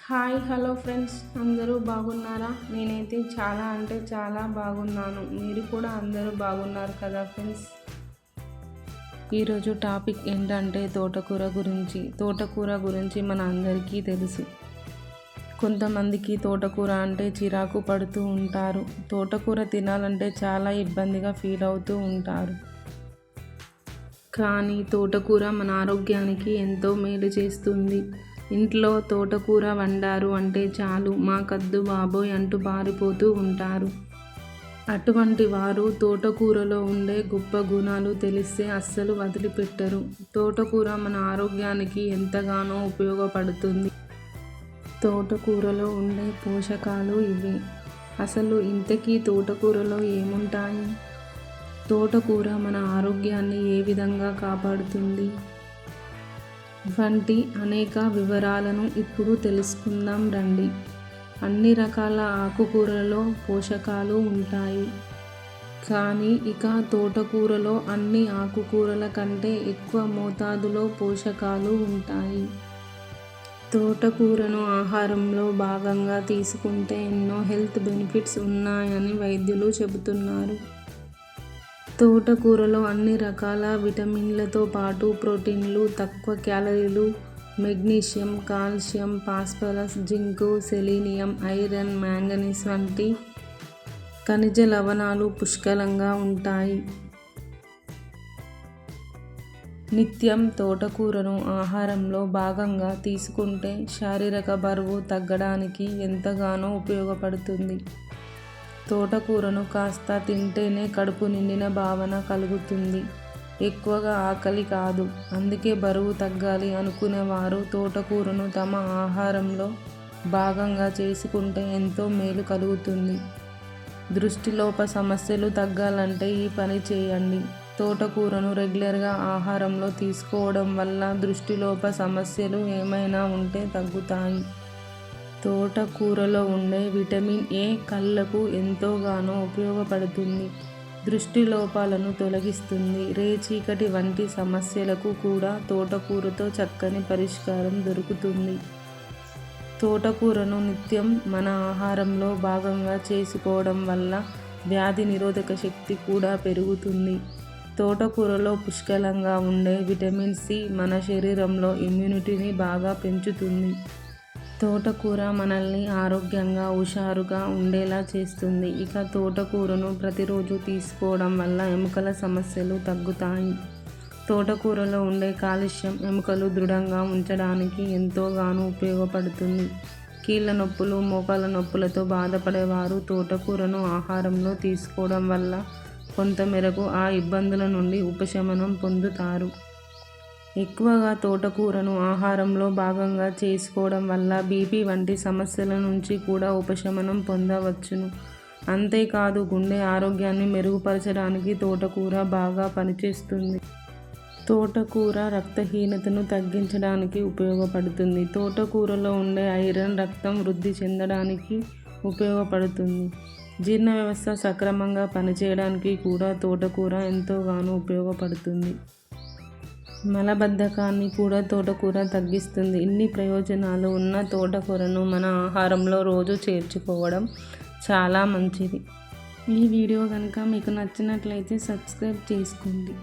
Hi hello friends, అందరూ బాగున్నారా? నేనైతే చాలా అంటే చాలా బాగున్నాను. మీరు కూడా అందరూ బాగున్నారు కదా ఫ్రెండ్స్. ఈరోజు టాపిక్ ఏంటంటే తోటకూర గురించి మన అందరికీ తెలుసు. కొంతమందికి తోటకూర అంటే చిరాకు పడుతూ ఉంటారు. తోటకూర తినాలంటే చాలా ఇబ్బందిగా ఫీల్ అవుతూ ఉంటారు. కానీ తోటకూర మన ఆరోగ్యానికి ఎంతో మేలు చేస్తుంది. ఇంట్లో తోటకూర వండారు అంటే చాలు మాకద్దు బాబోయ్ అంటూ పారిపోతూ ఉంటారు. అటువంటి వారు తోటకూరలో ఉండే గొప్ప గుణాలు తెలిస్తే అస్సలు వదిలిపెట్టరు. తోటకూర మన ఆరోగ్యానికి ఎంతగానో ఉపయోగపడుతుంది. తోటకూరలో ఉండే పోషకాలు ఇవే. అసలు ఇంతకీ తోటకూరలో ఏముంటాయి? తోటకూర మన ఆరోగ్యాన్ని ఏ విధంగా కాపాడుతుంది వంటి అనేక వివరాలను ఇప్పుడు తెలుసుకుందాం రండి. అన్ని రకాల ఆకుకూరలలో పోషకాలు ఉంటాయి. కానీ ఇక తోటకూరలో అన్ని ఆకుకూరల కంటే ఎక్కువ మోతాదులో పోషకాలు ఉంటాయి. తోటకూరను ఆహారంలో భాగంగా తీసుకుంటే ఎన్నో హెల్త్ బెనిఫిట్స్ ఉన్నాయని వైద్యులు చెబుతున్నారు. తోటకూరలో అన్ని రకాల విటమిన్లతో పాటు ప్రోటీన్లు, తక్కువ క్యాలరీలు, magnesium, calcium, phosphorus, zinc, selenium, iron, manganese వంటి ఖనిజ లవణాలు పుష్కలంగా ఉంటాయి. నిత్యం తోటకూరను ఆహారంలో భాగంగా తీసుకుంటే శారీరక బరువు తగ్గడానికి ఎంతగానో ఉపయోగపడుతుంది. తోటకూరను కాస్త తింటేనే కడుపు నిండిన భావన కలుగుతుంది. ఎక్కువగా ఆకలి కాదు. అందుకే బరువు తగ్గాలి అనుకునేవారు తోటకూరను తమ ఆహారంలో భాగంగా చేసుకుంటే ఎంతో మేలు కలుగుతుంది. దృష్టిలోప సమస్యలు తగ్గాలంటే ఈ పని చేయండి. తోటకూరను రెగ్యులర్గా ఆహారంలో తీసుకోవడం వల్ల దృష్టిలోప సమస్యలు ఏమైనా ఉంటే తగ్గుతాయి. తోటకూరలో ఉండే విటమిన్ ఏ కళ్ళకు ఎంతోగానో ఉపయోగపడుతుంది. దృష్టి లోపాలను తొలగిస్తుంది. రేచీకటి వంటి సమస్యలకు కూడా తోటకూరతో చక్కని పరిష్కారం దొరుకుతుంది. తోటకూరను నిత్యం మన ఆహారంలో భాగంగా చేసుకోవడం వల్ల వ్యాధి నిరోధక శక్తి కూడా పెరుగుతుంది. తోటకూరలో పుష్కలంగా ఉండే విటమిన్ సి మన శరీరంలో ఇమ్యూనిటీని బాగా పెంచుతుంది. తోటకూర మనల్ని ఆరోగ్యంగా హుషారుగా ఉండేలా చేస్తుంది. ఇక తోటకూరను ప్రతిరోజు తీసుకోవడం వల్ల ఎముకల సమస్యలు తగ్గుతాయి. తోటకూరలో ఉండే కాల్షియం ఎముకలు దృఢంగా ఉంచడానికి ఎంతోగానో ఉపయోగపడుతుంది. కీళ్ళ నొప్పులు, మోకాళ్ళ నొప్పులతో బాధపడేవారు తోటకూరను ఆహారంలో తీసుకోవడం వల్ల కొంతమేరకు ఆ ఇబ్బందుల నుండి ఉపశమనం పొందుతారు. ఎక్కువగా తోటకూరను ఆహారంలో భాగంగా చేసుకోవడం వల్ల బీపీ వంటి సమస్యల నుంచి కూడా ఉపశమనం పొందవచ్చును. అంతేకాదు గుండె ఆరోగ్యాన్ని మెరుగుపరచడానికి తోటకూర బాగా పనిచేస్తుంది. తోటకూర రక్తహీనతను తగ్గించడానికి ఉపయోగపడుతుంది. తోటకూరలో ఉండే ఐరన్ రక్తం వృద్ధి చెందడానికి ఉపయోగపడుతుంది. జీర్ణ వ్యవస్థ సక్రమంగా పనిచేయడానికి కూడా తోటకూర ఎంతోగానో ఉపయోగపడుతుంది. మలబద్ధకాన్ని కూడా తోటకూర తగ్గిస్తుంది. ఇన్ని ప్రయోజనాలు ఉన్న తోటకూరను మన ఆహారంలో రోజు చేర్చుకోవడం చాలా మంచిది. ఈ వీడియో కనుక మీకు నచ్చినట్లయితే సబ్స్క్రైబ్ చేసుకోండి.